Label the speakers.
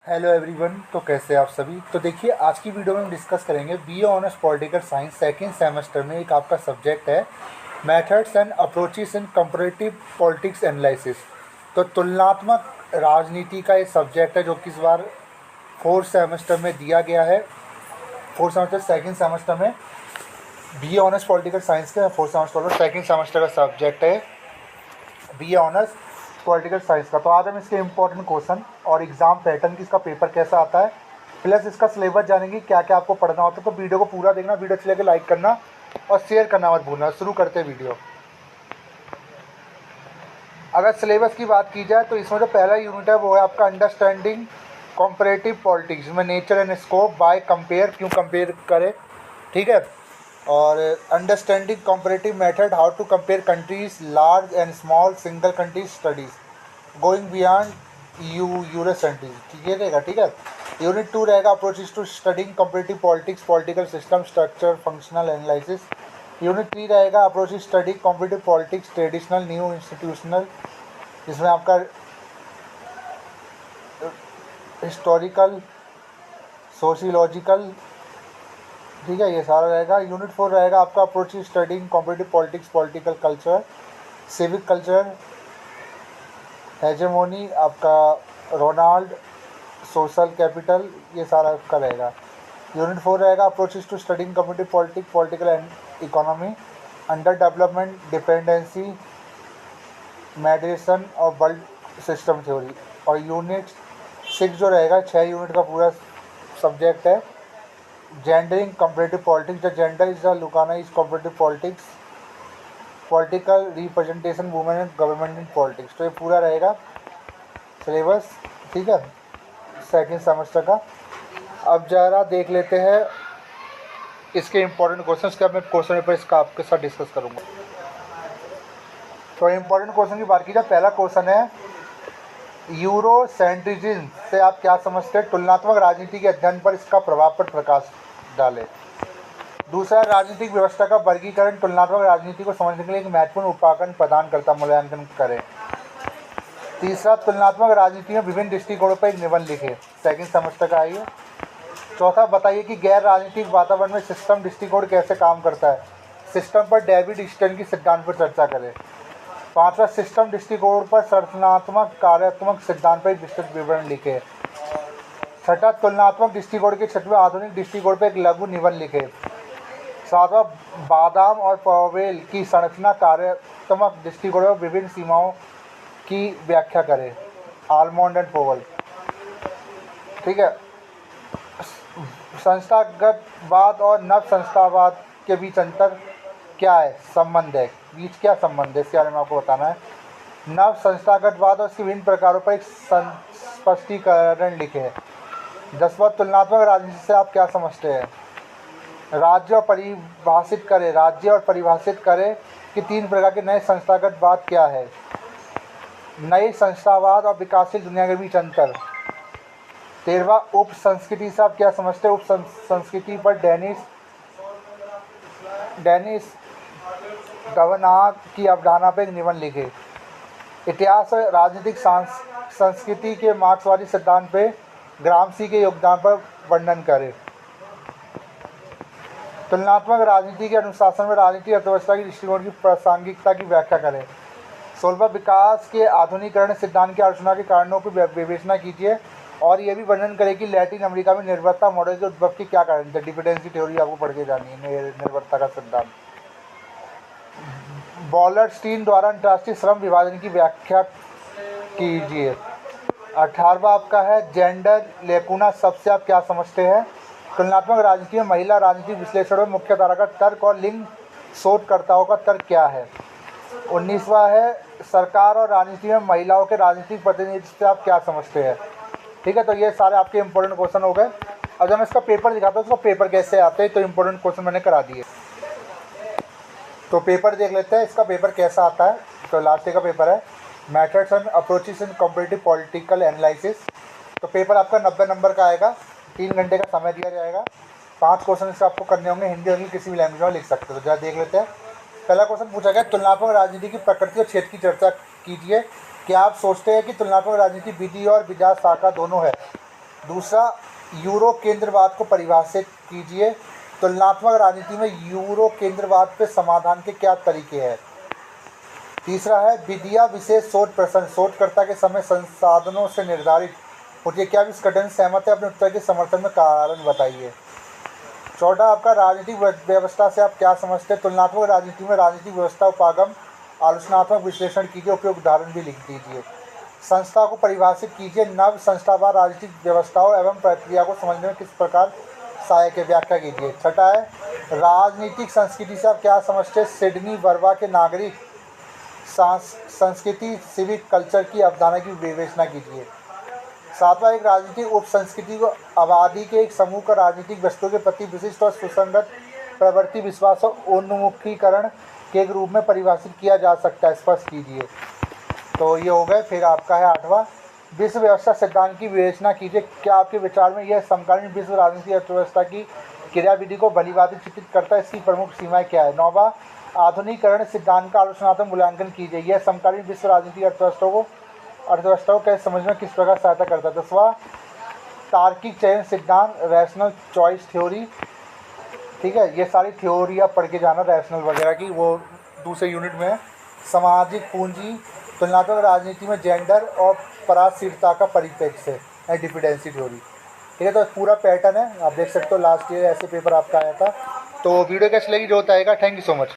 Speaker 1: Hello everyone. तो कैसे आप सभी। तो देखिए, आज की वीडियो में हम डिस्कस करेंगे BA honours political science second semester में एक आपका सब्जेक्ट है methods and approaches in comparative politics analysis. तो तुलनात्मक राजनीति का एक सब्जेक्ट है जो कि इस बार फोर्थ सेमेस्टर में दिया गया है। फोर्थ सेमेस्टर सेकंड सेमेस्टर में बीए ऑनर्स पॉलिटिकल साइंस का फोर्थ सेमेस्टर और सेकंड सेमेस्टर का सब्जेक्ट है बी ऑनर्स पॉलिटिकल साइंस का। तो आज हम इसके इम्पोर्टेंट क्वेश्चन और एग्जाम पैटर्न की इसका पेपर कैसा आता है प्लस इसका सिलेबस जानेंगे क्या क्या आपको पढ़ना होता है। तो वीडियो को पूरा देखना, वीडियो अच्छी लगे लाइक करना और शेयर करना मत भूलना। शुरू करते हैं वीडियो। अगर सिलेबस की बात की जाए तो इसमें जो पहला यूनिट है वो है आपका अंडरस्टैंडिंग कॉम्परेटिव पॉलिटिक्स, जिसमें nature and scope why compare, क्यों कंपेयर करें, ठीक है। और understanding comparative method, how to compare countries large and small single country studies going beyond Eurocentric, ठीक है रहेगा, ठीक है। यूनिट 2 रहेगा approaches to studying comparative politics, political system structure functional analysis. Unit 3 रहेगा approaches study comparative politics traditional new institutional, जिसमें आपका historical sociological, ठीक है, ये सारा रहेगा। यूनिट 4 रहेगा आपका approach studying competitive politics political culture civic culture hegemony, आपका रोनाल्ड सोशल कैपिटल, ये सारा इसका रहेगा। यूनिट 4 रहेगा approaches to studying community politics political and economy under development dependency mediation और वर्ल्ड सिस्टम थ्योरी। और यूनिट 6 जो रहेगा 6 यूनिट का पूरा सब्जेक्ट है gendering comparative politics, the gender is the लुकाना is comparative politics, political representation women and government in politics. तो ये पूरा रहेगा सिलेबस, ठीक है, सेकंड सेमेस्टर का। अब ज़रा देख लेते हैं इसके इम्पोर्टेंट क्वेश्चंस का। मैं क्वेश्चन पेपर इसका आपके साथ डिस्कस करूँगा। तो इम्पोर्टेंट क्वेश्चन की बात की जाए, पहला क्वेश्चन है यूरोसेंट्रिज्म से आप क्या समझते हैं, तुलनात्मक राजनीति के अध्ययन पर इसका प्रभाव पर प्रकाश डालें। दूसरा, राजनीतिक व्यवस्था का वर्गीकरण तुलनात्मक राजनीति को समझने के लिए एक महत्वपूर्ण उपाकरण प्रदान करता मूल्यांकन करें। तीसरा, तुलनात्मक राजनीति में विभिन्न दृष्टिकोणों पर एक निबंध लिखें, सेकंड सेमेस्टर का आइए। चौथा, बताइए कि गैर राजनीतिक वातावरण में सिस्टम दृष्टिकोण कैसे काम करता है, सिस्टम पर डेविड स्टर्न की सिद्धांत पर चर्चा करें। पांचवा, सिस्टम दृष्टिकोण पर संरचनात्मक कार्यात्मक सिद्धांत पर एक विस्तृत विवरण लिखे। छठा, तुलनात्मक दृष्टिकोण के क्षेत्र में आधुनिक दृष्टिकोण पर एक लघु निबंध लिखे। सातवां, बादाम और पवेल की संरचना कार्यात्मक दृष्टिकोण में विभिन्न सीमाओं की व्याख्या करें, आलमंड एंड पोवल, ठीक है। संस्थागतवाद और नव संस्थावाद के बीच अंतर क्या है, संबंध है, बीच क्या संबंध है, इसके बारे में आपको बताना है। नव संस्थागतवाद और इसके विभिन्न प्रकारों पर एक स्पष्टीकरण लिखे। 10वां, तुलनात्मक राजनीति से आप क्या समझते हैं, राज्य और परिभाषित करें, राज्य और परिभाषित करें कि 3 प्रकार के नए संस्थागतवाद क्या है। नए संस्थावाद और विकासशील दुनिया के बीच अंतर। 13वां, उप संस्कृति से आप क्या समझते हैं, उप संस्कृति पर डेनिस गवनाग की अवधारणा पर एक निबंध लिखे। इतिहास और राजनीतिक संस्कृति के मार्क्सवादी सिद्धांत पे ग्रामसी के योगदान पर वर्णन करें। तुलनात्मक राजनीति के अनुशासन में राजनीतिक अर्थव्यवस्था की दृष्टिकोण की प्रासंगिकता की व्याख्या करें। 16वां, विकास के आधुनिकीकरण सिद्धांत की आलोचना के कारणों की विवेचना कीजिए और ये भी वर्णन करें कि लैटिन अमेरिका में निर्भरता मॉडल के उद्भव के क्या कारण थे, डिपेंडेंसी थ्योरी आपको पढ़ के जानी है, निर्भरता का सिद्धांत। बॉलरस्टीन द्वारा अंतर्राष्ट्रीय श्रम विभाजन की व्याख्या कीजिए। 18वां आपका है जेंडर लेकुना शब्द से आप क्या समझते हैं, तुलनात्मक राजनीति में महिला राजनीतिक विश्लेषण में मुख्य धारा का तर्क और लिंग शोधकर्ताओं का तर्क क्या है। 19वां है सरकार और राजनीति में महिलाओं के राजनीतिक प्रतिनिधित्व से आप क्या समझते हैं, ठीक है। तो ये सारे आपके इंपॉर्टेंट क्वेश्चन हो गए। अब जब मैं इसका पेपर दिखाता हूँ, उसका पेपर कैसे आते हैं, तो इंपॉर्टेंट क्वेश्चन मैंने करा दिए। तो पेपर देख लेते हैं इसका पेपर कैसा आता है। तो लास्ट का पेपर है methods and approaches in competitive political analysis. तो पेपर आपका 90 नंबर का आएगा, 3 घंटे का समय दिया जाएगा। 5 क्वेश्चन इससे आपको करने होंगे, हिंदी और किसी भी लैंग्वेज में लिख सकते हो। तो जरा देख लेते हैं। पहला क्वेश्चन पूछा गया, तुलनात्मक राजनीति की प्रकृति और क्षेत्र की चर्चा कीजिए। क्या आप सोचते हैं कि तुलनात्मक राजनीति विधि और विजात शाखा दोनों है, दूसरा, यूरो केंद्रवाद को परिभाषित कीजिए। तुलनात्मक राजनीति में यूरो केंद्रवाद पे समाधान के क्या तरीके हैं। तीसरा है विधिया विशेष शोध प्रश्न, शोधकर्ता के समय संसाधनों से निर्धारित होती है। क्या आप इस कथन से सहमत है? अपने उत्तर के समर्थन में कारण बताइए। चौथा आपका राजनीतिक व्यवस्था से आप क्या समझते हैं। तुलनात्मक राजनीति में राजनीतिक व्यवस्था उपागम आलोचनात्मक विश्लेषण कीजिए, उपयुक्त उदाहरण भी लिख दीजिए। संस्था को परिभाषित कीजिए। नव संस्थावार राजनीतिक व्यवस्थाओं एवं प्रक्रिया को समझने में किस प्रकार सहायक है, व्याख्या कीजिए। छठा है राजनीतिक संस्कृति से आप क्या समझते हैं। सिडनी वर्वा के नागरिक संस्कृति सिविक कल्चर की अवधारणा की विवेचना कीजिए। सातवां, एक राजनीतिक उप संस्कृति को आबादी के एक समूह का राजनीतिक वस्तुओं के प्रति विशिष्ट और सुसंगत प्रवृत्ति विश्वास और उन्मुखीकरण के एक रूप में परिभाषित किया जा सकता है, स्पष्ट कीजिए। तो ये हो गए। फिर आपका है आठवां, विश्व व्यवस्था सिद्धांत की विवेचना कीजिए। क्या आपके विचार में यह समकालीन विश्व राजनीतिक अर्थव्यवस्था की क्रियाविधि को भलीभांति चित्रित करता है, इसकी प्रमुख सीमाएं क्या है। नौवां, आधुनिकीकरण सिद्धांत का आलोचनात्मक मूल्यांकन कीजिए। यह समकालीन विश्व राजनीतिक अर्थव्यवस्था को कैसे समझने में किस प्रकार सहायता करता है। 10वां, तार्किक चयन सिद्धांत रैशनल चॉइस थ्योरी। ठीक है, ये सारी थ्योरी आप पढ़ के जाना रैशनल वगैरह की, वो दूसरे यूनिट में। सामाजिक पूंजी, तुलनात्मक राजनीति में जेंडर और पराश्रितता का परिप्रेक्ष्य है, डिपेंडेंसी थ्योरी। ठीक है, तो पूरा पैटर्न है, आप देख सकते हो। लास्ट ईयर ऐसे पेपर आपका आया था। तो वीडियो कैसी लगी जो बताएगा। Thank you so much.